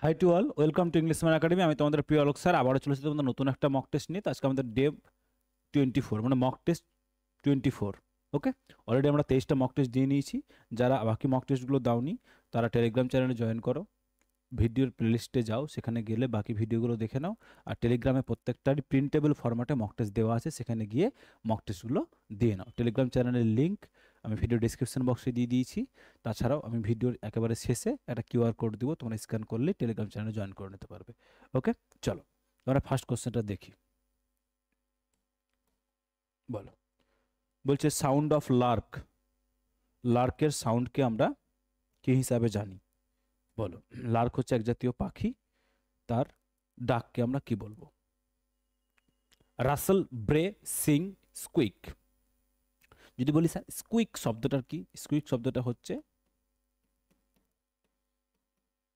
High to all, welcome to Englishman academy. আমি তোমাদের প্রিয় আলোক স্যার, আবারও চলেছি তোমাদের নতুন একটা মক টেস্ট নিয়ে। তো আজকে আমাদের ডে 24, মানে মক টেস্ট 24। ওকে, অলরেডি আমরা 23টা মক টেস্ট দিয়ে নিয়েছি। যারা বাকি মক টেস্টগুলো দাওনি তারা টেলিগ্রাম চ্যানেলে জয়েন করো, ভিডিওর প্লেলিস্টে যাও, সেখানে গেলে বাকি ভিডিওগুলো দেখে নাও। আর টেলিগ্রামে প্রত্যেকটারই প্রিন্টেবল ফরম্যাটে মক টেস্ট দেওয়া আছে, সেখানে গিয়ে মক টেস্টগুলো দিয়ে নাও। টেলিগ্রাম চ্যানেলের লিঙ্ক আমি ভিডিও ডিসক্রিপশন বক্সে দিয়ে দিয়েছি। তাছাড়াও আমি ভিডিওর একেবারে শেষে একটা কিউআর কোড দিব, তোমরা স্ক্যান করলে টেলিগ্রাম চ্যানেলে জয়েন করে নিতে পারবে। ওকে, চলো আমরা ফার্স্ট কোশ্চেনটা দেখি। বলো, বলছে সাউন্ড অফ লার্ক। লার্কের সাউন্ডকে আমরা কি হিসাবে জানি? বলো, লার্ক হচ্ছে এক জাতীয় পাখি, তার ডাককে আমরা কি বলবো? রাসেল, ব্রে, সিং, স্কুইক। যদি বলি স্যার স্কুইক শব্দটার কি, স্কুইক শব্দটা হচ্ছে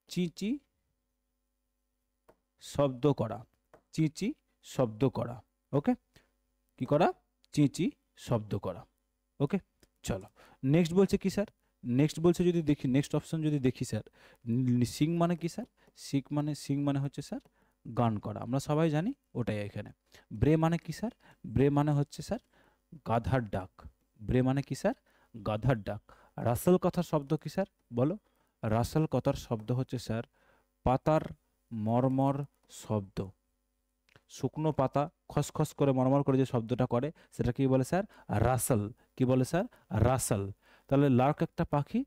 চিচি শব্দ করা, চিচি শব্দ করা। ওকে, কি করা? চিচি শব্দ করা। ওকে, চলো নেক্সট বলছে কি স্যার? নেক্সট বলছে যদি দেখি, নেক্সট অপশন যদি দেখি স্যার, সিং মানে কি স্যার? সিং মানে হচ্ছে স্যার গান করা, আমরা সবাই জানি ওটাই এখানে। ব্রে মানে কি স্যার? ব্রে মানে হচ্ছে স্যার গাধার ডাক। ব্রে মানে কি স্যার? গাধার ডাক। রাসেল কথার শব্দ কি স্যার? বলো, রাসেল কথার শব্দ হচ্ছে স্যার পাতার মর্মর শব্দ। শুকনো পাতা খসখস করে মরমর করে যে শব্দটা করে সেটা কি বলে স্যার? রাসেল। কি বলে স্যার? রাসেল। তাহলে লার্ক একটা পাখি,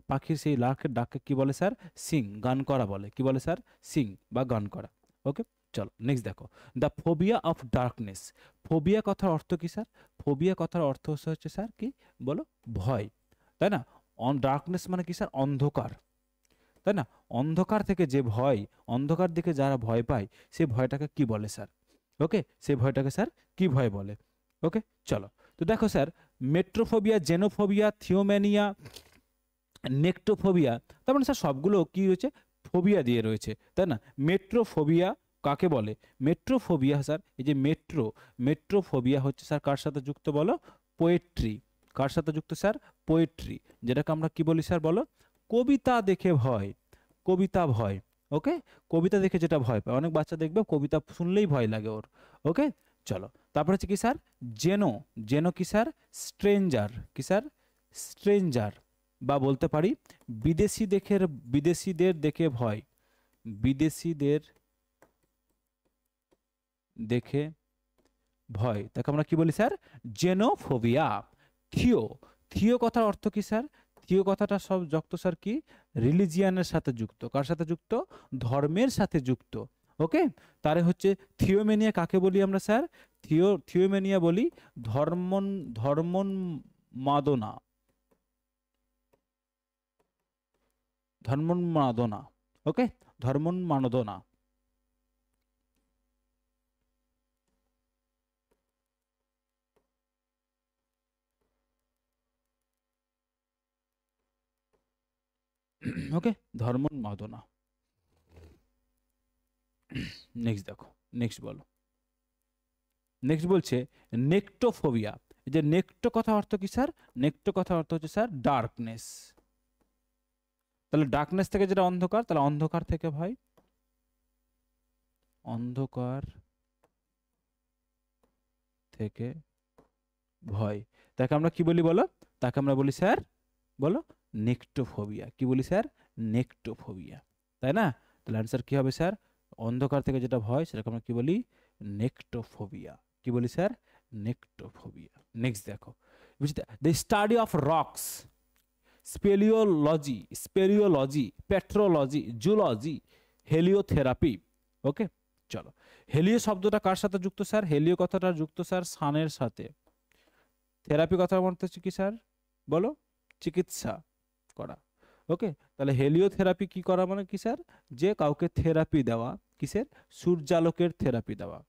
পাখির সেই লার্কের ডাককে কি বলে স্যার? সিং, গান করা বলে। কি বলে স্যার? সিং বা গান করা। ওকে, চলো নেক্সট দেখো, the phobia of darkness. Phobia কথার অর্থ কি স্যার? ফোবিয়া কথার অর্থ হচ্ছে স্যার কি? বলো, ভয়, তাই না? ডার্কনেস মানে কি স্যার? অন্ধকার, তাই না? অন্ধকার থেকে যে ভয়, অন্ধকার দিকে যারা ভয় পায় সে ভয়টাকে কি বলে স্যার? ওকে, সেই ভয়টাকে স্যার কি ভয় বলে? ওকে, চলো তো দেখো স্যার, মেট্রোফোবিয়া, জেনোফোবিয়া, থিওম্যানিয়া, নেক্টোফোবিয়া, তার মানে স্যার সবগুলো কি রয়েছে? ফোবিয়া দিয়ে রয়েছে, তাই না? মেট্রোফোবিয়া কাকে বলে? মেট্রোফোবিয়া স্যার, এই যে মেট্রোফোবিয়া হচ্ছে স্যার কার সাথে যুক্ত বলো? পোয়েট্রি। কার সাথে যুক্ত স্যার? পোয়েট্রি, যেটাকে আমরা কি বলি স্যার? বলো, কবিতা দেখে ভয়, কবিতা ভয়। ওকে, কবিতা দেখে যেটা ভয় পায়, অনেক বাচ্চা দেখবে কবিতা শুনলেই ভয় লাগে ওর। ওকে, চলো তারপর হচ্ছে কি স্যার? জেনো। জেনো কি স্যার? স্ট্রেঞ্জার। কি স্যার? স্ট্রেঞ্জার, বা বলতে পারি বিদেশিদের দেখে ভয়, বিদেশিদের দেখে ভয়, তাকে আমরা কি বলি স্যার? জেনোফোবিয়া। থিও, থিও কথার অর্থ কি স্যার? থিও কথাটা সব যুক্ত স্যার কি? রিলিজিয়ানের সাথে যুক্ত। কার সাথে যুক্ত? ধর্মের সাথে যুক্ত। ওকে, তারে হচ্ছে থিওমেনিয়া কাকে বলি আমরা স্যার? থিওমেনিয়া বলি ধর্মোন্মাদনা, ধর্মোন্মাদনা। ওকে, ধর্মোন্মাদনা। ওকে, ধর্মোন্মাদনা। নেক্সট দেখো, নেক্সট বলো। নেক্সট বলছে নেক্টোফোবিয়া। এই যে নেক্টো কথা অর্থ কি স্যার? নেক্টো কথা অর্থ হচ্ছে স্যার ডার্কনেস। তাহলে ডার্কনেস থেকে যেটা অন্ধকার, তাহলে অন্ধকার থেকে ভয়, অন্ধকার থেকে ভয়, তাকে আমরা কি বলি বলো? তাকে আমরা বলি স্যার, বলো, নেক্টোফোবিয়া। কি বলি স্যার? নেক্টোফোবিয়া, তাই না? তাহলে অ্যান্সার কি হবে স্যার? অন্ধকার থেকে যেটা ভয় সেটাকে আমরা কি বলি? নেক্টোফোবিয়া। কি বলি স্যার? নেক্টোফোবিয়া। নেক্সট দেখো, the study of rocks. Speleology, petrology, zoology, heliotherapy. Okay, চলো, হেলিও শব্দটা কার সাথে যুক্ত স্যার? হেলিও কথাটা যুক্ত স্যার সানের সাথে। থেরাপি কথা বলতে হচ্ছে কি স্যার? বলো, চিকিৎসা করা। ওকে, তাহলে হেলিওথেরাপি কি করা মানে কি স্যার? যে কাউকে থেরাপি দেওয়া। কিসের? সূর্যালোকের থেরাপি দেওয়া,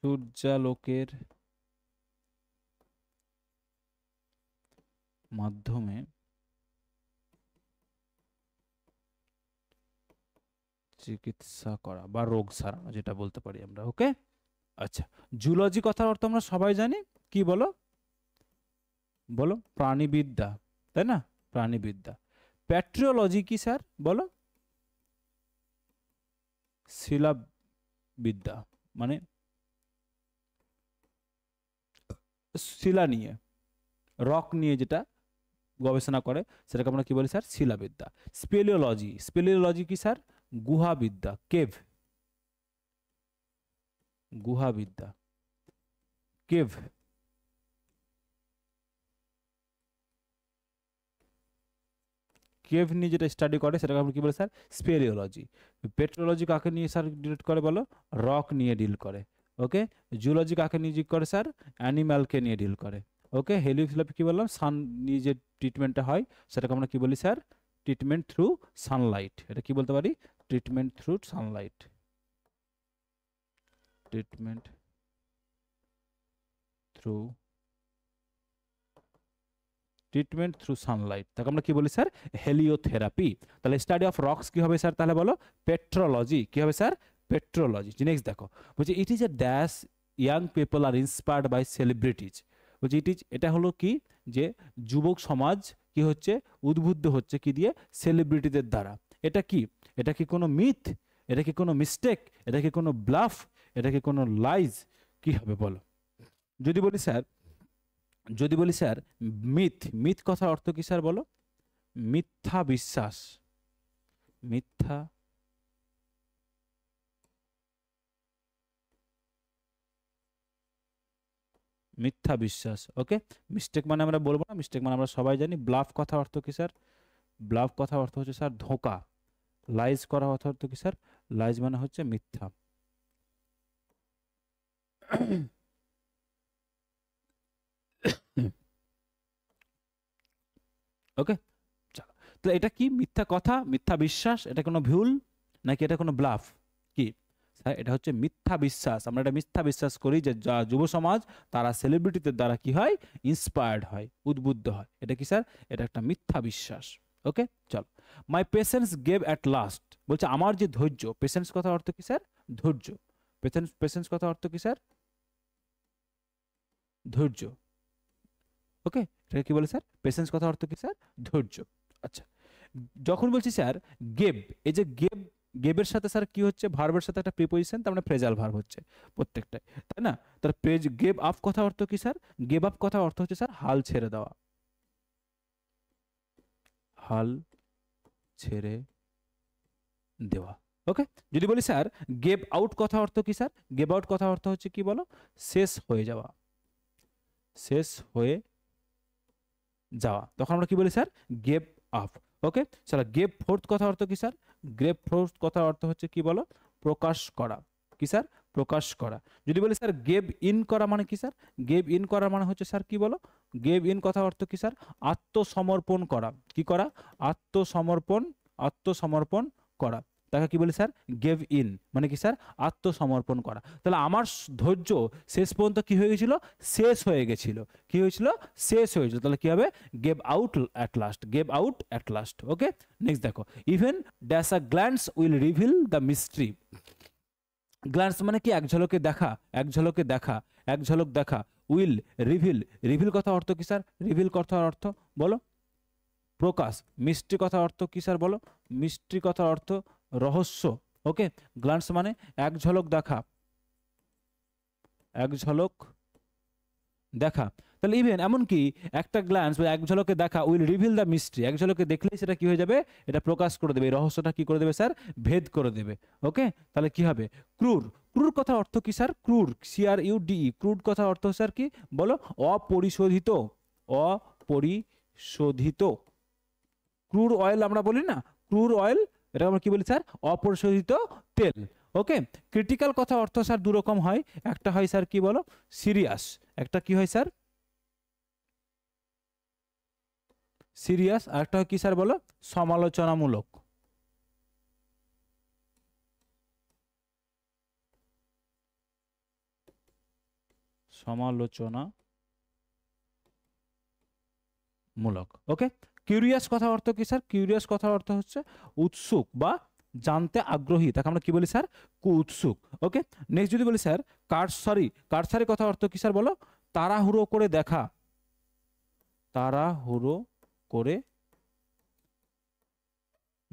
সূর্যালোকের মাধ্যমে চিকিৎসা করা বা রোগ সারানো, যেটা বলতে পারি আমরা। ওকে, আচ্ছা, জুলজি কথার অর্থ আমরা সবাই জানি, কি বলো? বলো, প্রাণীবিদ্যা, তাই না? প্রাণীবিদ্যা। প্যাট্রিওলজি কি স্যার বলো? শিলাবিদ্যা, মানে শিলা নিয়ে, রক নিয়ে যেটা গবেষণা করে সেটাকে আমরা কি বলি স্যার? শিলাবিদ্যা। স্পেলিওলজি, স্পেলিওলজি কি স্যার? গুহাবিদ্যা, কেভ, গুহাবিদ্যা, কেভ। কেভ নিয়ে যেটা স্টাডি করে সেটাকে আমরা কি বলি স্যার? স্পেলিওলজি। পেট্রোলজি কাকে নিয়ে স্যার ডিল করে বলো? রক নিয়ে ডিল করে। ওকে। জুলজি কাকে নিয়ে ডিল করে স্যার? অ্যানিম্যালকে নিয়ে ডিল করে। ওকে। হেলিওথেরাপি কি বললাম? সান নিয়ে যে ট্রিটমেন্টটা হয় সেটাকে আমরা কি বলি স্যার? Treatment through Sunlight. এটা কি বলতে পারি? Treatment through Sunlight, treatment through, treatment through Sunlight, তাকে আমরা কি বলি স্যার? হেলিওথেরাপি। তাহলে স্টাডি অফ রক্স কি হবে স্যার? তাহলে বলো পেট্রোলজি। কি হবে স্যার? পেট্রোলজি। নেক্সট দেখো, বলছে it is a dash young people are inspired by celebrities. বলছে ইট ইজ, এটা হলো কি, যে যুবক সমাজ কি হচ্ছে? উদ্বুদ্ধ হচ্ছে কি দিয়ে? সেলিব্রিটিদের দ্বারা। এটা কি? এটা কি কোনো মিথ? এটা কি কোনো মিস্টেক? এটা কি কোনো ব্লাফ? এটা কি কোনো লাইজ? কি হবে বলো? যদি বলি স্যার, যদি বলি স্যার মিথ, মিথ কথার অর্থ কি স্যার বলো? মিথ্যা বিশ্বাস, মিথ্যা মিথ্যা বিশ্বাস। ওকে। মিস্টেক মানে আমরা বলবো না, মিস্টেক মানে আমরা সবাই জানি। ব্লাফ কথা অর্থ কি স্যার? ব্লাফ কথা অর্থ হচ্ছে স্যার ধোঁকা। লাইজ করা অর্থ কি স্যার? লাইজ মানে হচ্ছে মিথ্যা। ওকে। চলো, তো এটা কি? মিথ্যা কথা, মিথ্যা বিশ্বাস, এটা কোনো ভুল নাকি এটা কোনো ব্লাফ? কি স্যার? এটা হচ্ছে মিথ্যা বিশ্বাস। আমরা এটা মিথ্যা বিশ্বাস করি যে যুব সমাজ তারা সেলিব্রিটিদের দ্বারা কি হয়? ইন্সপায়ার্ড হয়, উদ্বুদ্ধ হয়। এটা কি স্যার? এটা একটা মিথ্যা বিশ্বাস। ওকে। চলো, মাই পেশেন্স গেভ অ্যাট লাস্ট। বলছে আমার যে ধৈর্য, পেশেন্স কথা অর্থ কি স্যার? ধৈর্য। পেশেন্স, পেশেন্স কথা অর্থ কি স্যার? ধৈর্য। ওকে। এটা কি বলে স্যার? পেশেন্স কথা অর্থ কি স্যার? ধৈর্য। আচ্ছা, যখন বলছি স্যার গেভ, এই যে গেভ, গেভের সাথে স্যার কি হচ্ছে? ভার্বের সাথে একটা প্রিপোজিশন, তার মানে ফ্রেজাল ভার্ব হচ্ছে প্রত্যেকটাই, তাই না? তার পেজ গেভ আপ কথা অর্থ কি স্যার? গেভ আপ কথা অর্থ হচ্ছে স্যার হাল ছেড়ে দেওয়া, হাল ছেড়ে দেওয়া। ওকে। যদি বলি স্যার গেভ আউট কথা অর্থ কি স্যার? গেভ আউট কথা অর্থ হচ্ছে কি বলো? শেষ হয়ে যাওয়া, শেষ হয়ে যাওয়া। তখন আমরা কি বলি স্যার? Gave up. ওকে। চলো, গেভ ফোর্থ কথা অর্থ কি স্যার? গেভ ফোর্থ কথা অর্থ হচ্ছে কি বলো? প্রকাশ করা। কি স্যার? প্রকাশ করা। যদি বলি স্যার গেভ ইন করা মানে কি স্যার? গেভ ইন করা মানে হচ্ছে স্যার কি বলো? গেভ ইন কথা অর্থ কি স্যার? আত্মসমর্পণ করা। কি করা? আত্মসমর্পণ, আত্মসমর্পণ করা। তাকে কি বলি স্যার? গেভ ইন মানে কি স্যার? আত্মসমর্পণ করা। তাহলে আমার ধৈর্য শেষ পর্যন্ত কি হয়ে গেছিল? শেষ হয়ে গেছিল। কি হয়েছিল? শেষ হয়েছিল। তাহলে কি হবে? Gave out at last, gave out at last. Okay. Next দেখো, even dash a glance will reveal the mystery. Glance মানে কি? এক ঝলকে দেখা, এক ঝলকে দেখা, এক ঝলক দেখা। উইল, রিভিল, রিভিল কথা অর্থ কি স্যার? রিভিল কথার অর্থ বলো? প্রকাশ। মিস্ট্রি কথা অর্থ কি স্যার বলো? মিস্ট্রি কথার অর্থ রহস্য। ওকে। গ্ল্যান্স মানে এক ঝলক দেখা, এক ঝলক দেখা। তাহলে ইভেন এমনকি একটা গ্ল্যান্স বা এক ঝলকে দেখা উইল রিভিল দ্য মিস্ট্রি, এক ঝলকে দেখলেই সেটা কি হয়ে যাবে? এটা প্রকাশ করে দেবে, এই রহস্যটা কি করে দেবে স্যার? ভেদ করে দেবে। ওকে। তাহলে কি হবে? ক্রুর। ক্রুর কথা অর্থ কি স্যার? ক্রুর, CRUDE, ক্রুর কথা অর্থ স্যার কি বলো? অপরিশোধিত, অপরিশোধিত। ক্রুর অয়েল আমরা বলি না? ক্রুর অয়েল, এটা আমরা কি বলি স্যার? অপরিশোধিত তেল। ওকে। ক্রিটিক্যাল কথা অর্থ স্যার দু রকম হয়। একটা হয় স্যার কি বলো? সিরিয়াস। একটা কি হয় স্যার? সিরিয়াস। আর একটা হয় কি স্যার বলো? সমালোচনামূলক। সমালোচনামূলক। ওকে। কিউরিয়াস কথা অর্থ কি স্যার? কিউরিয়াস কথা অর্থ হচ্ছে উৎসুক বা জানতে আগ্রহী, তাকে আমরা কি বলি স্যার? উৎসুক। ওকে। নেক্সট যদি বলি স্যার কারসারি, কারসারি কথা অর্থ কি স্যার বলো? তাড়াহুড়ো করে দেখা, তাড়াহুড়ো করে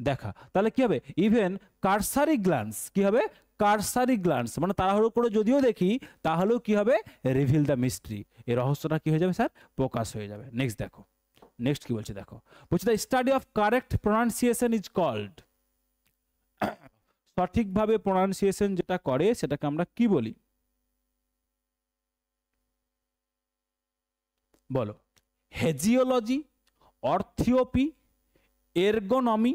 দেখা। তাহলে কি হবে, ইভেন কারসারি গ্ল্যান্স, কি হবে, কারসারি গ্ল্যান্স মানে তাড়াহুড়ো করে যদিও দেখি তাহলেও কি হবে, রিভিল দ্য মিস্ট্রি, এই রহস্যটা কি হয়ে যাবে স্যার, প্রকাশ হয়ে যাবে। নেক্সট দেখো, নেক্সট কি বলছে দেখো, বলছে the study of correct pronunciation is called, সঠিকভাবে প্রোনাউন্সিয়েশন যেটা করে সেটাকে আমরা কি বলি, বলো, হেজিওলজি, অর্থিওপি, এর্গোনমি,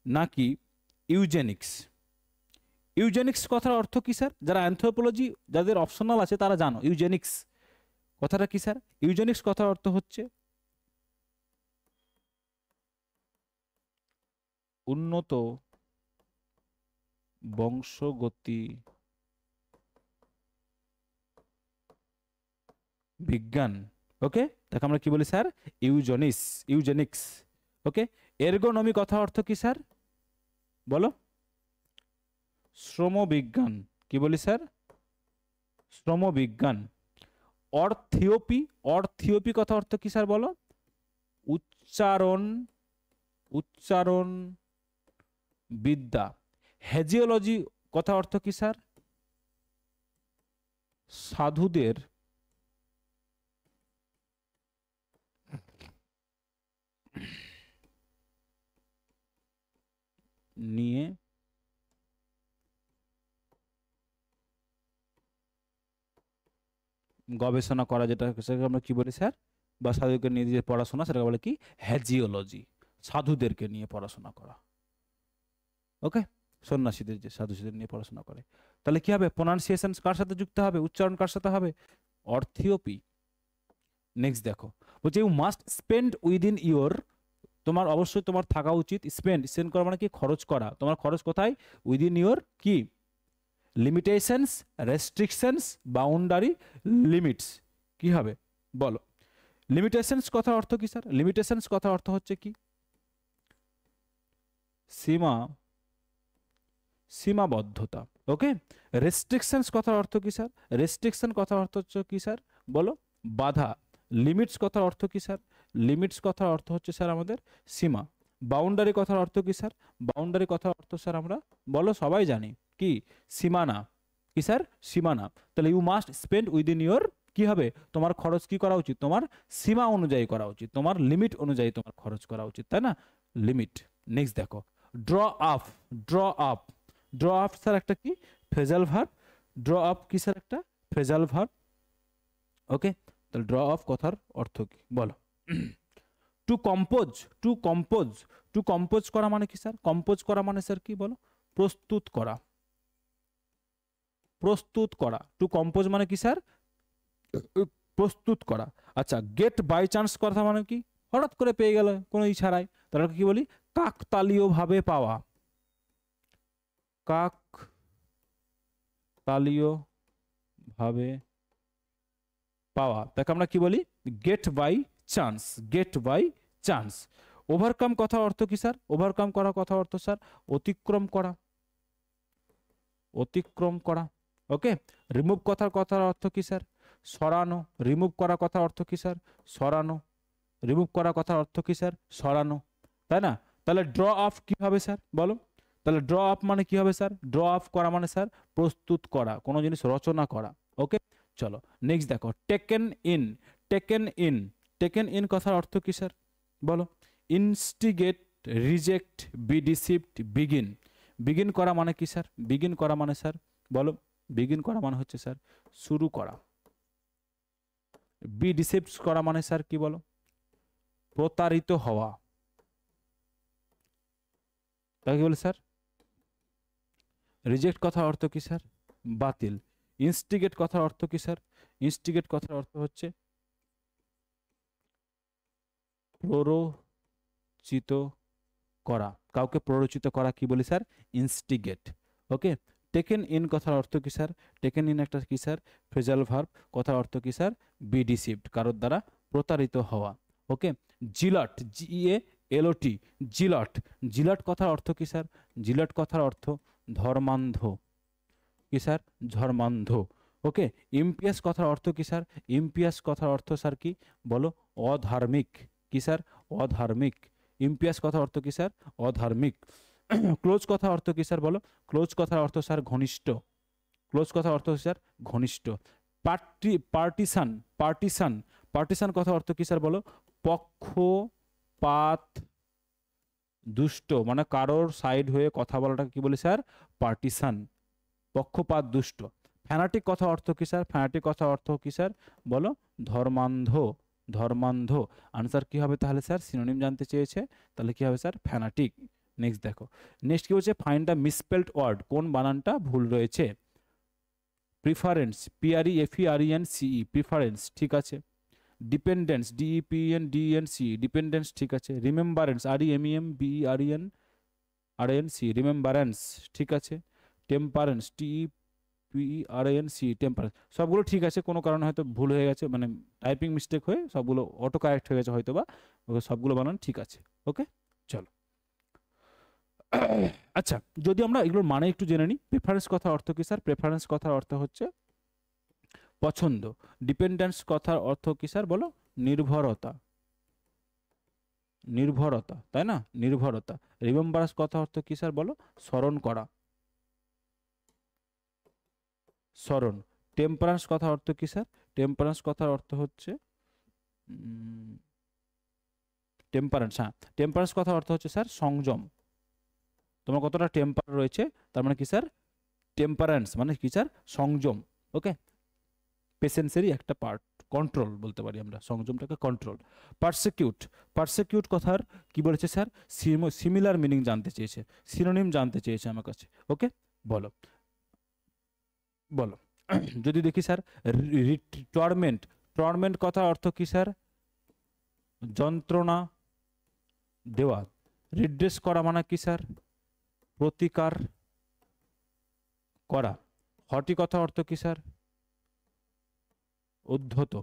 নাকি ইউজেনিক্স? ইউজেনিক্স কথার অর্থ কি স্যার, যারা অ্যানথ্রোপোলজি যাদের অপশনাল আছে তারা জানো ইউজেনিক্স কথাটা কি স্যার। ইউজেনিক্স কথার অর্থ হচ্ছে উন্নত বংশগতি বিজ্ঞান। ওকে, তাকে আমরা কি বলি স্যার, ইউজেনিক্স। ওকে, এর্গোনমি কথা অর্থ কি স্যার, বলো, শ্রমবিজ্ঞান। কি বলি স্যার, শ্রমবিজ্ঞান। অর্থিওপি কথা অর্থ কি স্যার, বলো, উচ্চারণ বিদ্যা। হেজিওলজি কথা অর্থ কি স্যার, সাধুদের নিয়ে গবেষণা করা, যেটা সেটাকে আমরা কি বলি স্যার, বা সাধুকে নিয়ে যে পড়াশোনা সেটাকে বলে কি, হেজিওলজি, সাধুদেরকে নিয়ে পড়াশোনা করা। ওকে, সন্ন্যাসীদের যে সাধুদের নিয়ে পড়াশোনা করে। তাহলে কি হবে, প্রোনাউন্সিয়েশন কার সাথে যুক্ত হবে, উচ্চারণ কার সাথে হবে, অর্থিওপি। নেক্সট দেখো, বলছে you must spend within your, তোমার অবশ্যই তোমার থাকা উচিত, স্পেন্ড করা মানে কি, খরচ করা, তোমার খরচ কোথায়, উইদিন ইয়োর কি, লিমিটেশনস, রেস্ট্রিকশনস, বাউন্ডারি, লিমিটস। কি হবে বলো, লিমিটেশনস কথা অর্থ কি স্যার, লিমিটেশনস কথা অর্থ হচ্ছে কি, সীমাবদ্ধতা। ওকে, রেস্ট্রিকশনস কথার অর্থ কি স্যার, রেস্ট্রিকশন কথার অর্থ হচ্ছে কি স্যার, বলো, বাধা। লিমিটস কথার অর্থ কি স্যার, লিমিটস কথার অর্থ হচ্ছে স্যার আমাদের সীমা। বাউন্ডারি কথার অর্থ কি স্যার, বাউন্ডারি কথার অর্থ স্যার আমরা, বলো, সবাই জানি কি, সীমানা। কি স্যার, সীমানা। তাহলে you must spend within your, কি হবে, তোমার খরচ কি করা উচিত, তোমার সীমা অনুযায়ী করা উচিত, তোমার লিমিট অনুযায়ী তোমার খরচ করা উচিত, তাই না, লিমিট। নেক্সট দেখো, draw up, draw up, draw up sir একটা কি, ফ্রেজাল ভার্ব। ড্র আপ কি স্যার, একটা ফ্রেজাল ভার্ব। ওকে, তাহলে ড্র আপ কথার অর্থ কি, বলো, to compose, to compose, to compose করা মানে কি স্যার, কম্পোজ করা মানে স্যার কি, বলো, প্রস্তুত করা, প্রস্তুত করা। টু কম্পোজ মানে কি স্যার, প্রস্তুত করা। আচ্ছা, গেট বাই চান্স কথা মানে কি, হঠাৎ করে পেয়ে গেল কোনো ইছাড়াই, তাহলে কি বলি, কাকতালীয় ভাবে পাওয়া, কাকতালীয় ভাবে পাওয়া, তাকে আমরা কি বলি, get by chance, get by chance. Overcome কথা অর্থ কি স্যার, ওভারকাম করা কথা অর্থ স্যার অতিক্রম করা, অতিক্রম করা। ওকে, রিমুভ কথার অর্থ কি স্যার, সরানো। রিমুভ করা কথা অর্থ কি স্যার, সরানো। রিমুভ করা কথার অর্থ কি স্যার, সরানো, তাই না। তাহলে ড্র আপ কি হবে স্যার, বলো, তাহলে ড্র আপ মানে কি হবে স্যার, ড্র আপ করা মানে স্যার প্রস্তুত করা, কোনো জিনিস রচনা করা। ওকে, চলো নেক্সট দেখো, taken in, taken in, taken in কথার অর্থ কি স্যার, বলো, instigate, reject, be deceived, begin. Begin করা মানে কি স্যার, বিগিন করা মানে স্যার, বলো, বিগিন করা মানে হচ্ছে স্যার শুরু করা। বি ডিসিভড করা মানে স্যার কি, বলো, প্রতারিত হওয়া, তাই কি বলে স্যার। রিজেক্ট কথার অর্থ কি স্যার, বাতিল। ইনস্টিগেট কথার অর্থ কি স্যার, ইনস্টিগেট কথার অর্থ হচ্ছে প্ররোচিত করা, কাউকে প্ররোচিত করা কি বলি sir, instigate. Okay, taken in কথার অর্থ কি স্যার, টেকেন ইন একটা কি স্যার ফ্রেজাল ভার্ব, কথার অর্থ কি স্যার, বি ডিসিভড, কারোর দ্বারা প্রতারিত হওয়া। ওকে, জিলট, GALOT, জিলট, জিলট কথার অর্থ কি স্যার, জিলট কথার অর্থ ধর্মান্ধ, কি স্যার, ধর্মান্ধ। ওকে, ইম্পিয়াস কথার অর্থ কি স্যার, ইম্পিয়াস কথার অর্থ স্যার কি, বলো, অধার্মিক, কি স্যার, অধার্মিক। ইম্পিয়াস কথা অর্থ কি স্যার? অধার্মিক। ক্লোজ কথা অর্থ কি স্যার বলো? ক্লোজ কথার অর্থ স্যার ঘনিষ্ঠ। ক্লোজ কথা অর্থ স্যার ঘনিষ্ঠ। পার্টিসান, পার্টিসান, পার্টিসান কথা অর্থ কি স্যার বলো? পক্ষপাত দুষ্ট, মানে কারোর সাইড হয়ে কথা বলাটাকে কি বলে স্যার? পার্টিসান, পক্ষপাত দুষ্ট। ফ্যানাটিক কথা অর্থ কি স্যার? ফ্যানাটিক কথা অর্থ কি স্যার বলো? ধর্মান্ধ, ধর্মান্ধ। আনসার কি হবে তাহলে স্যার? সিনোনিম জানতে চেয়েছে, তাহলে কি হবে স্যার? ফ্যানাটিক। নেক্সট দেখো, নেক্সট কি বলছে? ফাইন্ড দ্য মিসস্পেলড ওয়ার্ড, কোন বানানটা ভুল রয়েছে? প্রিফারেন্স, PREFERENCE, প্রিফারেন্স ঠিক আছে। ডিপেন্ডেন্স, DEPENDENC, ডিপেন্ডেন্স ঠিক আছে। রিমেম্বারেন্স, REMEMBERENC, রিমেম্বারেন্স ঠিক আছে। টেম্পারেন্স, TEMPERANC, টেম্পারেন্স, সবগুলো ঠিক আছে। কোনো কারণে হয়তো ভুল হয়ে গেছে, মানে টাইপিং মিস্টেক হয়ে সবগুলো অটো কারেক্ট হয়ে গেছে হয়তো, বা সবগুলো বানান ঠিক আছে। ওকে চলো। আচ্ছা, যদি আমরা এগুলোর মানে একটু জেনে নিই। প্রেফারেন্স কথা অর্থ কি স্যার? প্রেফারেন্স কথার অর্থ হচ্ছে পছন্দ। ডিপেন্ডেন্স কথার অর্থ কি স্যার বলো? নির্ভরতা, নির্ভরতা, তাই না? নির্ভরতা। রিমেম্বারেন্স কথা অর্থ কি স্যার বলো? স্মরণ করা, স্মরণ। টেম্পারেন্স কথা অর্থ কি স্যার? টেম্পারেন্স কথার অর্থ হচ্ছে টেম্পারেন্স, হ্যাঁ, টেম্পারেন্স কথার অর্থ হচ্ছে স্যার সংযম। তোমার কতটা টেম্পার রয়েছে, তার মানে কি স্যার? টেম্পারেন্স মানে কি স্যার? সংযম। ওকে, পেশেন্সেরই একটা পার্ট, কন্ট্রোল বলতে পারি আমরা সংযমটাকে, কন্ট্রোল। পারসিকিউট, পারসিকিউট কথার কি বলেছে স্যার? সিমিলার মিনিং জানতে চেয়েছে, সিনোনিম জানতে চেয়েছে আমার কাছে। ওকে বলো, বলো। যদি দেখি স্যার, টর্মেন্ট, টর্মেন্ট কথার অর্থ কি স্যার? যন্ত্রণা দেওয়া। রিড্রেস করা মানে কি স্যার? প্রতিকার করা। হটি কথা অর্থ কি স্যার? উদ্ধত।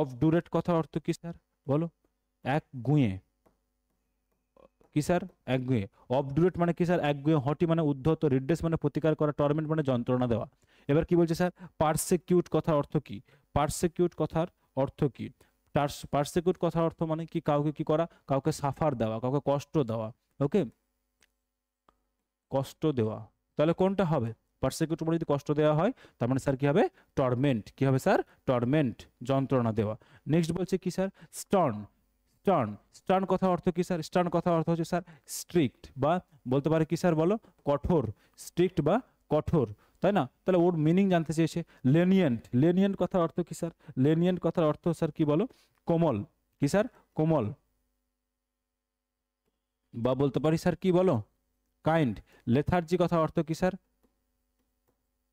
অবডুরেট কথা অর্থ কি স্যার বলো? এক গুঁয়ে, কি স্যার? একগুঁয়ে। অবডুরেট মানে কি স্যার? একগুঁয়ে। হটি মানে উদ্ধত। রিড্রেস মানে প্রতিকার করা। টর্মেন্ট মানে যন্ত্রণা দেওয়া। এবার কি বলছে স্যার? পারসিকিউট কথার অর্থ কি? পারসিকিউট কথার অর্থ কি? পারসিকিউট কথার অর্থ মানে কি? কাউকে কি করা? কাউকে সাফার দেওয়া, কাউকে কষ্ট দেওয়া। ওকে, কষ্ট দেওয়া। তাহলে কোনটা হবে? পারসিকিউট মানে যদি কষ্ট দেওয়া হয়, তার মানে স্যার কি হবে? টর্মেন্ট। কি হবে স্যার? টর্মেন্ট, যন্ত্রণা দেওয়া। নেক্সট বলছে কি স্যার? Stern, stern. স্টার্ন কথা অর্থ কি স্যার? স্টার্ন কথা অর্থ হচ্ছে স্যার স্ট্রিক্ট, বা বলতে পারে কি স্যার বলো? কঠোর। স্ট্রিক্ট বা কঠোর, তাই না? তাহলে ওর মিনিং জানতে চেয়েছে। লেনিয়েন্ট, লেনিয়েন্ট কথার অর্থ কি স্যার? লেনিয়েন্ট কথার অর্থ স্যার কি বলো? কোমল। কি স্যার? কোমল। বা বলতে পারি স্যার কি বলো? কাইন্ড। লেথার্জি কথা অর্থ কি স্যার?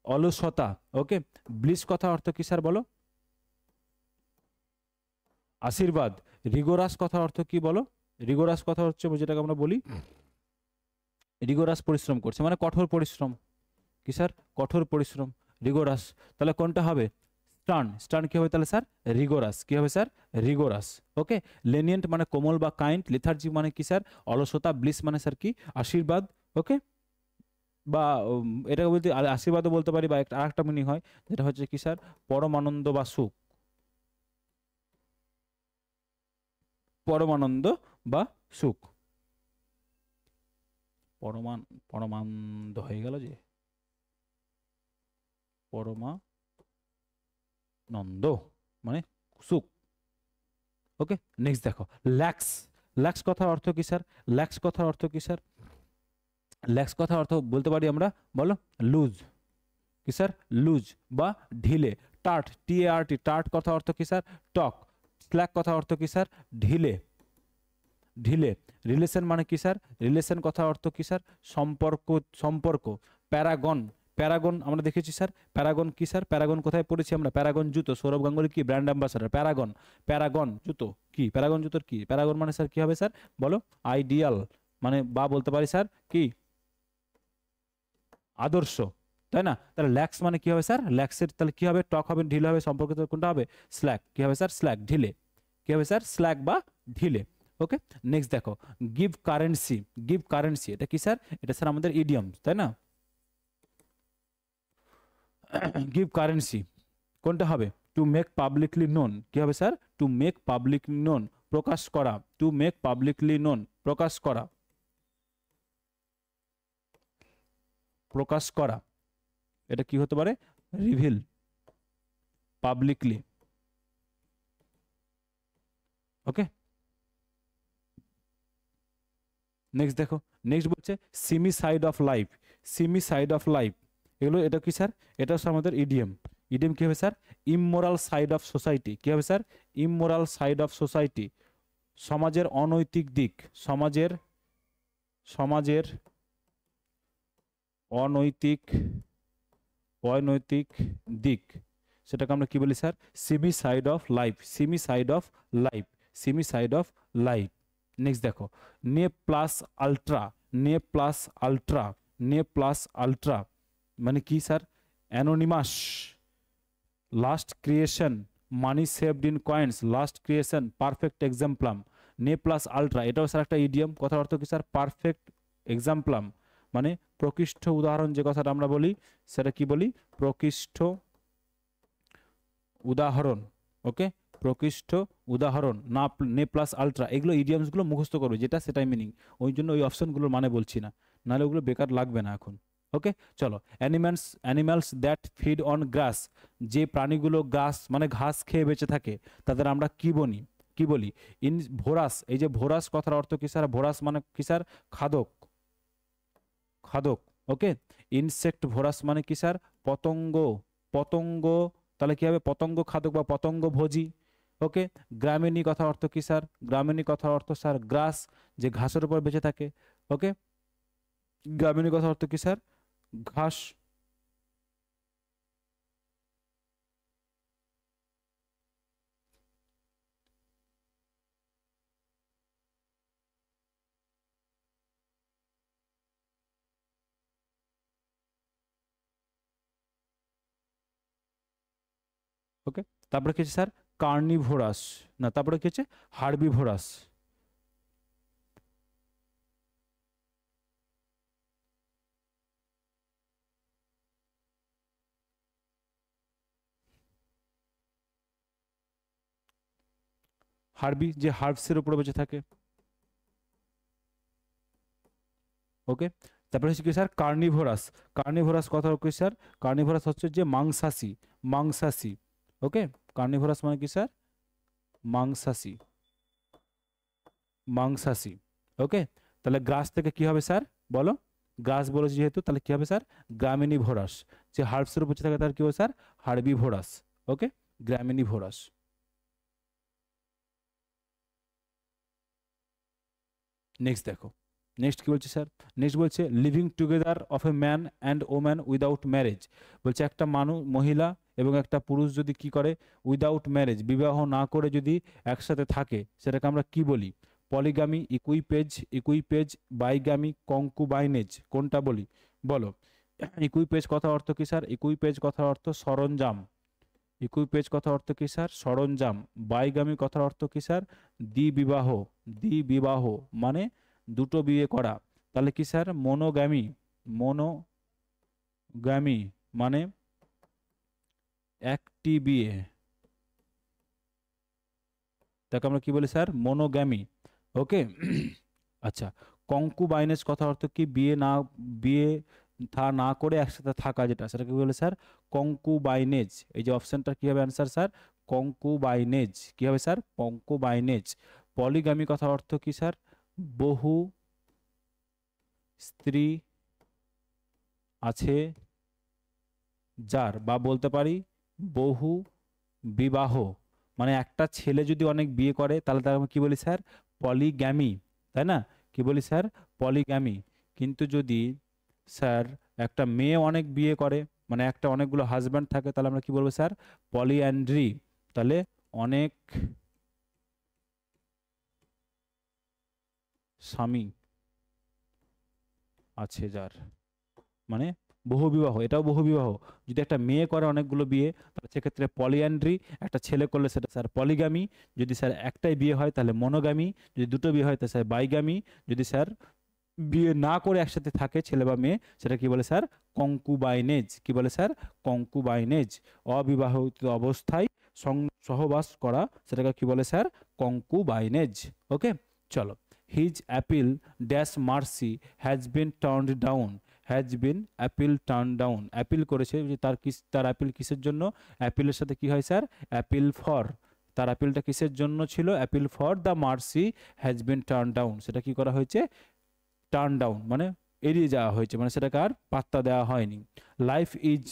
অলসতা। ওকে, ব্লিস কথা অর্থ কি স্যার বলো? আশীর্বাদ। রিগোরাস কথা অর্থ কি বলো? রিগোরাস কথা হচ্ছে যেটাকে আমরা বলি রিগোরাস, পরিশ্রম করছে, মানে কঠোর পরিশ্রম। কি স্যার? কঠোর পরিশ্রম, রিগোরাস। তাহলে কোনটা হবে? স্টার্ন। স্টার্ন কি হবে তাহলে স্যার? রিগোরাস। কি হবে স্যার? রিগোরাস। ওকে, লেনিয়েন্ট মানে কোমল বা কাইন্ড। লেথার্জি মানে কি স্যার? অলসতা। ব্লিস মানে স্যার কি? আশীর্বাদ। ওকে, বা এটা বলতে আশীর্বাদও বলতে পারি, বা একটা আরেকটা মিনিং হয় যেটা হচ্ছে কি স্যার? পরমানন্দ বা সুখ। পরমানন্দ বা সুখ। পরমানন্দ হয়ে গেল যে, পরমানন্দ মানে সুখ। ওকে, নেক্সট দেখো, ল্যাক্স। ল্যাক্স কথার অর্থ কি স্যার? ল্যাক্স কথার অর্থ কি স্যার? ল্যাক্স কথার অর্থ বলতে পারি আমরা, বলো? লুজ। কি স্যার? লুজ বা ঢিলে। টার্ট, TART, টার্ট কথা অর্থ কি স্যার? টক। স্ল্যাক কথা অর্থ কি স্যার? ঢিলে, ঢিলে। রিলেশন মানে কি স্যার? রিলেশন কথা অর্থ কি স্যার? সম্পর্ক, সম্পর্ক। প্যারাগন, প্যারাগন আমরা দেখেছি স্যার। প্যারাগন কি স্যার? প্যারাগন কোথায় পড়েছি আমরা? প্যারাগন জুতো। সৌরভ গাঙ্গুলি কি ব্র্যান্ড অ্যাম্বাসাডার। প্যারাগন, প্যারাগন জুতো কি? প্যারাগন জুতোর কি? প্যারাগন মানে স্যার কি হবে স্যার বলো? আইডিয়াল, মানে বা বলতে পারি স্যার কি? আদর্শ, তাই না? তাহলে ল্যাক্স মানে কি হবে স্যার? ল্যাক্সের তাহলে কি হবে? টক হবে, ঢিলে হবে, সম্পর্কিত কোনটা হবে? স্ল্যাক। কি হবে স্যার? স্ল্যাক, ঢিলে। কি হবে স্যার? স্ল্যাক বা ঢিলে। ওকে, নেক্সট দেখো, গিভ কারেন্সি। গিভ কারেন্সি এটা কি স্যার? এটা স্যার আমাদের ইডিয়ম, তাই না? গিভ কারেন্সি কোনটা হবে? To make publicly known. কি হবে sir? To make publicly known, প্রকাশ করা। টু মেক পাবলিকলি নোন, প্রকাশ করা, প্রকাশ করা, এটা কি হতে পারে? Reveal publicly. ওকে, নেক্সট দেখো, নেক্সট বলছে seamy side of life, seamy side of life, এগুলো এটা কি স্যার? এটা হচ্ছে আমাদের ইডিএম। ইডিএম কি হবে sir? Immoral side of society. কি হবে sir? Immoral side of society, সমাজের অনৈতিক দিক, সমাজের সমাজের অনৈতিক অনৈতিক দিক, সেটাকে আমরা কি বলি sir? Seamy side of life, seamy side of life, seamy side of life. Next দেখো, ne plus ultra, ne plus ultra, ne plus ultra মানে কি sir? Anonymous, last creation, money saved in coins, last creation, perfect exemplum. Ne plus ultra এটাও sir একটা idiom. কথার অর্থ কি sir? Perfect এক্সাম্পলাম মানে প্রকৃষ্ট উদাহরণ, যে কথাটা আমরা বলি সেটা কি বলি? প্রকৃষ্ট উদাহরণ। ওকে, প্রকৃষ্ট উদাহরণ, না নে প্লাস আলট্রা, এগুলো ইডিয়ামসগুলো মুখস্থ করবে, যেটা সেটাই মিনিং। ওই জন্য ওই অপশনগুলোর মানে বলছি না, নাহলে ওগুলো বেকার লাগবে না এখন। ওকে, চলো, animals, animals that feed on grass, যে প্রাণীগুলো গাছ মানে ঘাস খেয়ে বেঁচে থাকে তাদের আমরা কি বলি? কি বলি? ইন ভোরাস, এই যে ভোরাস কথার অর্থ কি স্যার? ভোরাস মানে কি স্যার? খাদক, খাদক। ওকে, ইনসেক্ট ভোরাস মানে কি স্যার? পতঙ্গ, পতঙ্গ, তাহলে কি হবে? পতঙ্গ খাদক বা পতঙ্গ ভোজী। ওকে, গ্রামিনী কথার অর্থ কি স্যার? গ্রামিনী কথার অর্থ স্যার গ্রাস, যে ঘাসের উপর বেঁচে থাকে। ওকে, গ্রামিনী কথার অর্থ কি স্যার? ঘাস। ওকে, তারপরে কি হচ্ছে স্যার? কার্নিভোরাস, না তারপরে কি হচ্ছে? হার্বিভোরাস। হার্বি, যে হার্বসের উপরে বেঁচে থাকে। ওকে, তারপরে হচ্ছে কি স্যার? কার্নিভোরাস। কার্নিভোরাস কথা কি স্যার? কার্নিভোরাস হচ্ছে যে মাংসাশী, মাংসাশী। ওকে, কার্নিভোরাস মানে কি স্যার? মাংসাশী, মাংসাশী। ওকে, তাহলে গ্রাস থেকে কি হবে স্যার? বলো, গ্রাস বলেছি যেহেতু, তাহলে কি হবে স্যার? গ্রামিনিভোরাস। যে হার্বসের উপর বেঁচে থাকে তার কি হবে স্যার? হার্বিভোরাস। ওকে, গ্রামিনিভোরাস। নেক্সট দেখো, নেক্সট কি বলছে স্যার? নেক্সট বলছে living together of a man and woman without marriage. বলছে একটা মানুষ, মহিলা এবং একটা পুরুষ যদি কি করে? উইদাউট ম্যারেজ, বিবাহ না করে যদি একসাথে থাকে, সেটাকে আমরা কি বলি? পলিগামি, ইকুইপেজ, ইকুইপেজ, বাইগামি, কঙ্কুবাইনেজ, কোনটা বলি? বলো। ইকুইপেজ কথা অর্থ কি স্যার? ইকুইপেজ কথা অর্থ সরঞ্জাম। ইকুইপেজ কথা অর্থ কি স্যার? সরঞ্জাম। বাইগামী কথার অর্থ কি স্যার? দ্বিবিবাহ, দ্বিবিবাহ মানে দুটো বিয়ে করা। তাহলে কি স্যার? মনোগ্যামি, মনোগ্যামি মানে একটি বিয়ে, তাকে আমরা কি বলি স্যার? মনোগ্যামি। ওকে, আচ্ছা, কঙ্কুবাইনেজ কথা অর্থ কি? বিয়ে না, বিয়ে না করে একসাথে থাকা, যেটা সেটাকে কি বলে স্যার? কঙ্কুবাইনেজ। এই যে অপশনটা কি হবে অ্যান্সার স্যার? কঙ্কুবাইনেজ। কি হবে স্যার? কঙ্কুবাইনেজ। পলিগামি কথা অর্থ কি স্যার? বহু স্ত্রী আছে যার, বা বলতে পারি বহু বিবাহ, মানে একটা ছেলে যদি অনেক বিয়ে করে তাহলে তার আমরা কি বলি স্যার? পলিগ্যামি, তাই না? কি বলি স্যার? পলিগ্যামি। কিন্তু যদি স্যার একটা মেয়ে অনেক বিয়ে করে, মানে একটা অনেকগুলো হাজব্যান্ড থাকে, তাহলে আমরা কি বলবো স্যার? পলিঅ্যান্ড্রি। তাহলে অনেক স্বামী আছে যার, মানে বহু বিবাহ, এটাও বহু বিবাহ। যদি একটা মেয়ে করে অনেকগুলো বিয়ে, তাহলে সেক্ষেত্রে পলিঅ্যান্ড্রি। একটা ছেলে করলে সেটা স্যার পলিগামি। যদি স্যার একটাই বিয়ে হয় তাহলে মনোগামি। যদি দুটো বিয়ে হয় তাহলে স্যার বাইগামি। যদি স্যার বিয়ে না করে একসাথে থাকে ছেলে বা মেয়ে, সেটা কি বলে স্যার? কঙ্কুবাইনেজ। কি বলে স্যার? কঙ্কুবাইনেজ। অবিবাহিত অবস্থায় সহবাস করা, সেটাকে কি বলে স্যার? কঙ্কুবাইনেজ। ওকে, চলো, his appeal dash mercy has been turned down, has been appeal turn down, appeal করেছে যে তার অ্যাপিল কিসের জন্য, অ্যাপিলের সাথে কি হয় স্যার, অ্যাপিল ফর, তার অ্যাপিলটা কিসের জন্য ছিল, appeal for the mercy has been turn down, সেটা কি করা হয়েছে, টার্ন ডাউন মানে এড়িয়ে যাওয়া হয়েছে, মানে সেটাকে আর পাত্তা দেওয়া হয়নি। লাইফ ইজ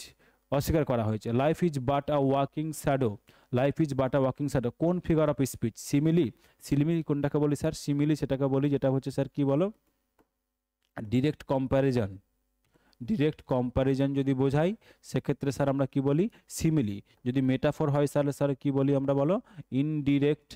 অস্বীকার করা হয়েছে, life is but a walking shadow, life is but a walking shadow কোন figure of speech, simile, simile কোনটাকে বলি স্যার, সিমিলি সেটাকে বলি যেটা হচ্ছে স্যার কি বলো, ডিরেক্ট কম্প্যারিজন, ডিরেক্ট কম্প্যারিজন যদি বোঝাই সেক্ষেত্রে স্যার আমরা কি বলি, সিমিলি, যদি মেটাফর হয় তাহলে স্যার কি বলি আমরা বলো, ইনডিরেক্ট,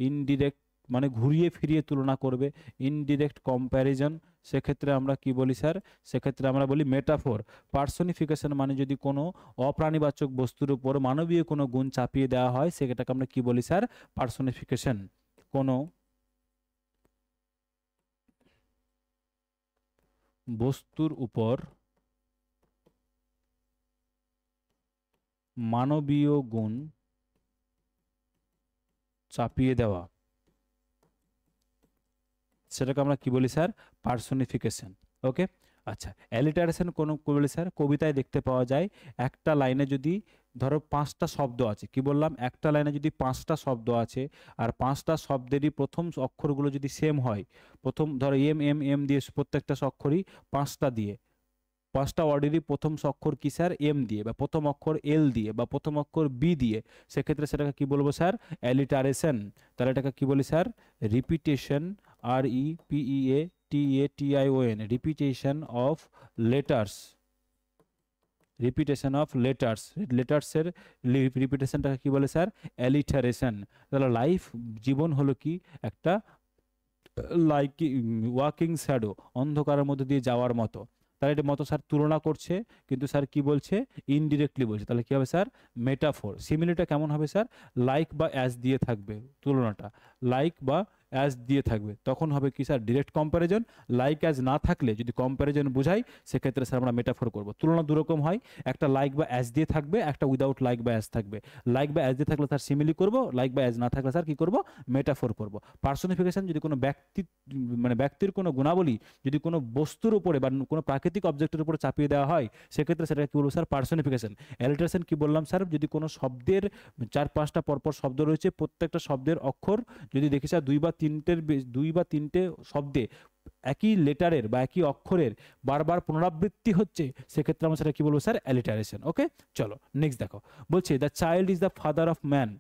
ইনডিরেক্ট মানে ঘুরিয়ে ফিরিয়ে তুলনা করবে, ইনডিরেক্ট কম্প্যারিজন, সেক্ষেত্রে আমরা কি বলি স্যার, সেক্ষেত্রে আমরা বলি মেটাফর। পার্সোনিফিকেশন মানে যদি কোনো অপ্রাণীবাচক বস্তুর উপর মানবীয় কোনো গুণ চাপিয়ে দেওয়া হয় সেটাকে আমরা কি বলি স্যার, পার্সোনিফিকেশন। কোনো বস্তুর উপর মানবীয় গুণ চাপিয়ে দেওয়া সেটাকে আমরা কি বলি স্যার, পার্সোনিফিকেশন। ওকে, আচ্ছা অ্যালিটারেশন কোন বলি স্যার, কবিতায় দেখতে পাওয়া যায় একটা লাইনে যদি ধরো 5টা শব্দ আছে, কি বললাম, একটা লাইনে যদি 5টা শব্দ আছে আর 5টা শব্দেরই প্রথম অক্ষরগুলো যদি সেম হয়, প্রথম ধরো এম এম এম দিয়ে প্রত্যেকটা অক্ষরই 5টা দিয়ে, 5টা ওয়ার্ডেরই প্রথম অক্ষর কি স্যার, এম দিয়ে, বা প্রথম অক্ষর এল দিয়ে, বা প্রথম অক্ষর বি দিয়ে, সেক্ষেত্রে সেটাকে কি বলবো স্যার, অ্যালিটারেশন। তাহলে এটাকে কি বলি sir, repetition, R E P E A T A T I O N, repetition of letters, repetition of letters, লেটার্সের রিপিটেশনটাকে কি বলে স্যার, অ্যালিটারেশন। তাহলে লাইফ জীবন হলো কি একটা লাইক ওয়াকিং শ্যাডো, অন্ধকারের মধ্যে দিয়ে যাওয়ার মতো, তাহলে এটা মতো স্যার তুলনা করছে, কিন্তু স্যার কি বলছে, ইনডিরেক্টলি বলছে, তাহলে কি হবে স্যার, মেটাফোর। সিমিলিটা কেমন হবে স্যার, লাইক বা অ্যাজ দিয়ে থাকবে তুলনাটা, লাইক বা অ্যাজ দিয়ে থাকবে, তখন হবে কি sir, direct comparison. Like as না থাকলে যদি কম্প্যারিজন বোঝাই সেক্ষেত্রে স্যার আমরা মেটাফোর করব। তুলনা দুরকম হয়, একটা লাইক বা অ্যাজ দিয়ে থাকবে, একটা উইদাউট লাইক বা অ্যাজ থাকবে। লাইক বা অ্যাজ দিয়ে থাকলে স্যার সিমিলি করব, লাইক বা অ্যাজ না থাকলে স্যার কি করব, মেটাফোর করব। পার্সোনিফিকেশন যদি কোনো ব্যক্তি মানে ব্যক্তির কোনো গুণাবলী যদি কোনো বস্তুর উপরে বা কোনো প্রাকৃতিক অবজেক্টের উপরে চাপিয়ে দেওয়া হয় সেক্ষেত্রে সেটা কি বলবো স্যার, পার্সোনিফিকেশন। অ্যালিটারেশন কি বললাম স্যার, যদি কোনো শব্দের 4-5টা পরপর শব্দ রয়েছে, প্রত্যেকটা শব্দের অক্ষর যদি দেখি স্যার 2 বা 3টে শব্দে একই লেটারের বা একই অক্ষরের বারবার পুনরাবৃত্তি হচ্ছে সেক্ষেত্রে আমরা সেটা কি বলবো স্যার, অ্যালিটারেশন। ওকে, চলো নেক্সট দেখো, বলছে the child is the father of man,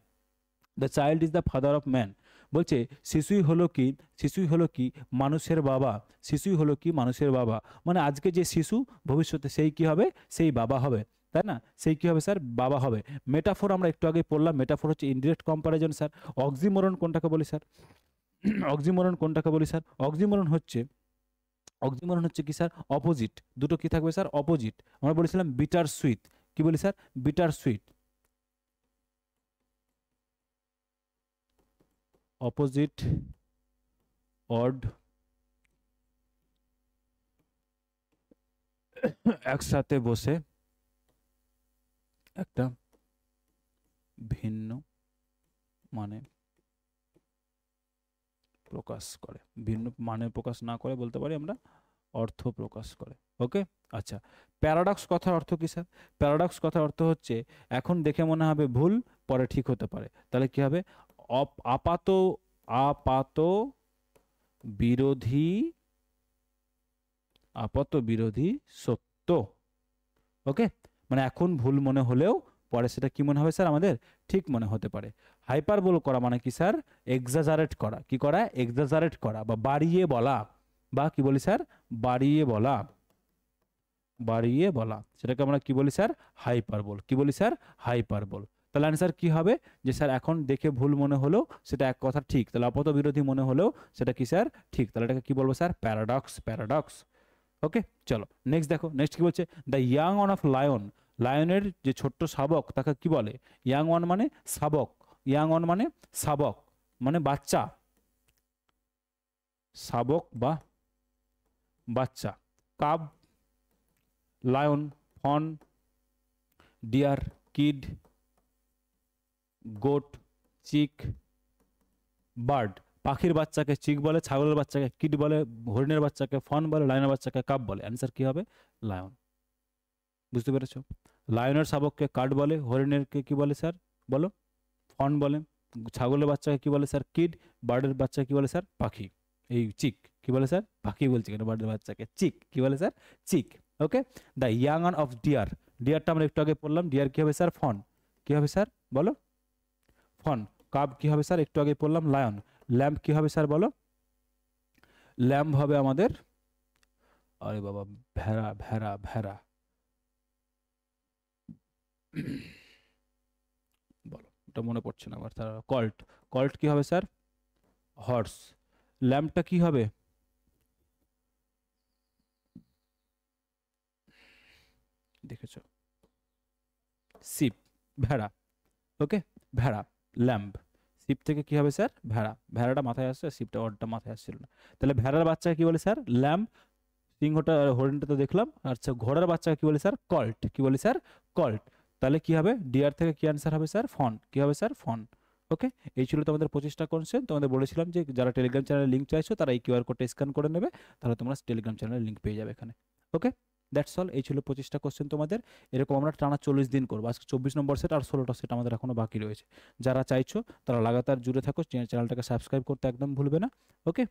the child is the father of man, বলছে শিশুই হলো কি, শিশুই হলো কি মানুষের বাবা, শিশুই হলো কি মানুষের বাবা, মানে আজকে যে শিশু ভবিষ্যতে সেই কি হবে, সেই বাবা হবে, তাই না, সেই কি হবে স্যার, বাবা হবে। মেটাফোর আমরা একটু আগে পড়লাম, মেটাফোর হচ্ছে ইনডিরেক্ট কম্প্যারিজন স্যার। অক্সিমোরন কোনটাকে বলি স্যার, অক্সিমোরন কোনটাকে বলি স্যার, অক্সিমোরন হচ্ছে, অক্সিমোরন হচ্ছে কি স্যার, অপোজিট, দুটো কি থাকবে স্যার, অপোজিট। আমরা বলেছিলাম বিটার সুইট, কি বলি sir, bitter sweet, opposite odd একসাথে বসে একটা ভিন্ন মানে প্রকাশ করে, ভিন্ন মানে প্রকাশ না করে বলতে পারি আমরা অর্থ প্রকাশ করে। ওকে, আচ্ছা প্যারাডক্স কথার অর্থ কি স্যার, প্যারাডক্স কথার অর্থ হচ্ছে এখন দেখে মনে হবে ভুল, পরে ঠিক হতে পারে, তাহলে কি হবে, আপাত, আপাত বিরোধী, আপাত বিরোধী সত্য। ওকে, মানে এখন ভুল মনে হলেও পরে সেটা কি মনে হবে স্যার, আমাদের ঠিক মনে হতে পারে। হাইপারবোল করা মানে কি স্যার, এক্সাজারেট করা, কি করা, এক্সাজারেট করা বা বাড়িয়ে বলা, বা কি বলি স্যার, বাড়িয়ে বলা, বাড়িয়ে বলা, সেটাকে আমরা কি বলি স্যার, হাইপারবোল, কি বলি স্যার, হাইপারবোল। তাহলে অ্যান্সার কি হবে, যে স্যার এখন দেখে ভুল মনে হলেও সেটা এক কথা ঠিক, তাহলে আপাত বিরোধী মনে হলেও সেটা কি স্যার, ঠিক, তাহলে এটাকে কি বলবো স্যার, প্যারাডক্স, প্যারাডক্স। ওকে, চলো নেক্সট দেখো, নেক্সট কি বলছে, the young one of lion, লায়নের যে ছোট্ট শাবক তাকে কি বলে, ইয়াং ওয়ান মানে শাবক, ইয়াং ওয়ান মানে শাবক মানে বাচ্চা, শাবক বা বাচ্চা, cub, lion, fawn, deer, kid, goat, chick, bird, পাখির বাচ্চাকে চিক বলে, ছাগলের বাচ্চাকে কিড বলে, হরিণের বাচ্চাকে ফন বলে, লায়নের বাচ্চাকে কাপ বলে। অ্যান্সার কি হবে? লায়ন। বুঝতে পেরেছো? লায়নের শাবককে কাঠ বলে, হরিণেরকে কি বলে স্যার বলো? ফন বলে। ছাগলের বাচ্চাকে কি বলে স্যার? কিড। বার্ডের বাচ্চাকে কি বলে স্যার? পাখি। এই চিক কি বলে স্যার? পাখি বলছি কেন, বার্ডের বাচ্চাকে চিক কি বলে sir? Chick. Okay. The young of deer, ডিয়ারটা আমরা একটু আগে পড়লাম, ডিয়ার কি হবে স্যার? ফন। কি হবে স্যার বলো? ফন। কাব কি হবে স্যার? একটু আগে পড়লাম, লায়ন। ল্যাম্প কি হবে স্যার বলো? ল্যাম্প হবে আমাদের, আরে বাবা, ভেড়া ভেড়া ভেড়া বলো, এটা মনে পড়ছে না আমার। তার কল্ট, কল্ট কি হবে স্যার? হর্স। ল্যাম্পটা কি হবে? দেখেছো? শিপ। ভেড়া। ওকে, ভেড়া। ল্যাম্প। শিপ থেকে কি হবে স্যার? ভেড়া। ভেড়াটা মাথায় আসছে, শিপটা ওরটা মাথায় আসছিল না। তাহলে ভেড়ার বাচ্চাকে কি বলে স্যার? ল্যাম্প। সিংহটা হরিণটা তো দেখলাম। আচ্ছা, ঘোড়ার বাচ্চাকে কি বলে স্যার? কল্ট। কি বলি স্যার? কল্ট। তাহলে কি হবে? ডিয়ার থেকে কি আনসার হবে স্যার? ফন। কি হবে স্যার? ফন। ওকে। এই ছিল তোমাদের 25টা কোশ্চেন। তোমাদের বলেছিলাম যে যারা টেলিগ্রাম চ্যানেলের লিঙ্ক চাইছো তারা এই কিউআর কোডটা স্ক্যান করে নেবে, তাহলে তোমরা টেলিগ্রাম চ্যানেলের লিঙ্ক পেয়ে যাবে এখানে। ওকে, দ্যাটস অল। এই ছিল 25টা কোশ্চেন তোমাদের। এরকম আমরা টানা 40 দিন করবো। আজকে 24 নম্বর সেট আর 16টা সেট আমাদের এখনো বাকি রয়েছে। যারা চাইছো তারা লাগাতার জুড়ে থাকো, চ্যানেলটাকে সাবস্ক্রাইব করতে একদম ভুলবে না। ওকে।